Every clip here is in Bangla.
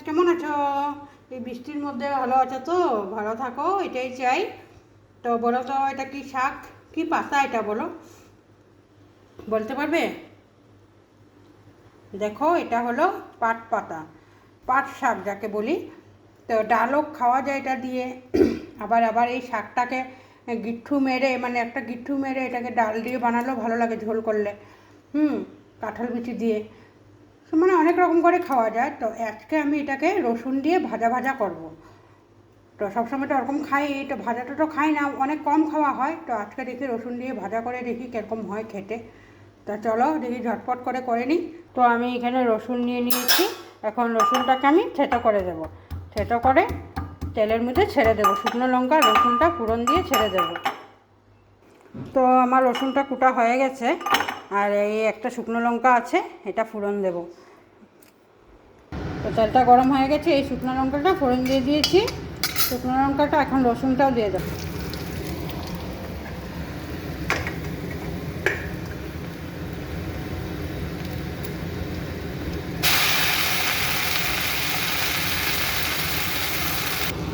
কেমন আছো? এই বৃষ্টির মধ্যে ভালো আছো তো? ভালো থাকো, এটাই চাই। তো বলো তো, এটা কি শাক, কি পাতা এটা বলো, বলতে পারবে? দেখো, এটা হলো পাট পাতা, পাট শাক যাকে বলি। তো ডালও খাওয়া যায় এটা দিয়ে। আবার আবার এই শাকটাকে গিট্টু মেরে, মানে একটা গিট্টু মেরে এটাকে ডাল দিয়ে বানালেও ভালো লাগে ঝোল করলে। কাঁঠাল বিচি দিয়ে, মানে অনেক রকম করে খাওয়া যায়। তো আজকে আমি এটাকে রসুন দিয়ে ভাজা ভাজা করব। তো সবসময় তো ওরকম খাই, তো ভাজাটা তো খাই না, অনেক কম খাওয়া হয়। তো আজকে দেখি রসুন দিয়ে ভাজা করে দেখি কীরকম হয় খেতে। তা চলো দেখি ঝটপট করে করে নিই। তো আমি এখানে রসুন নিয়ে নিয়েছি। এখন রসুনটাকে আমি থেঁতো করে দেবো। থেঁতো করে তেলের মধ্যে ছেড়ে দেবো, শুকনো লঙ্কা রসুনটা ফোড়ন দিয়ে ছেড়ে দেবো। তো আমার রসুনটা কুটা হয়ে গেছে, আর এই একটা শুকনো লঙ্কা আছে, এটা ফোড়ন দেবো। তো তেলটা গরম হয়ে গেছে, এই শুকনো লঙ্কাটা ফোড়ন দিয়ে দিয়েছি। শুকনো লঙ্কাটা, এখন রসুনটাও দিয়ে দেবো।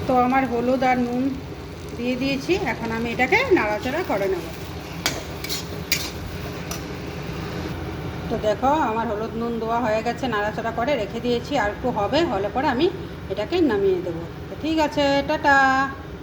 তো আমার হলুদ আর নুন দিয়ে দিয়েছি, এখন আমি এটাকে নাড়াচাড়া করে নেব। তো দেখো, আমার হলুদ নুন দেওয়া হয়ে গেছে, নাড়াচাড়া করে রেখে দিয়েছি। আর একটু হলে পরে আমি এটাকে নামিয়ে দেবো। তো ঠিক আছে, টাটা।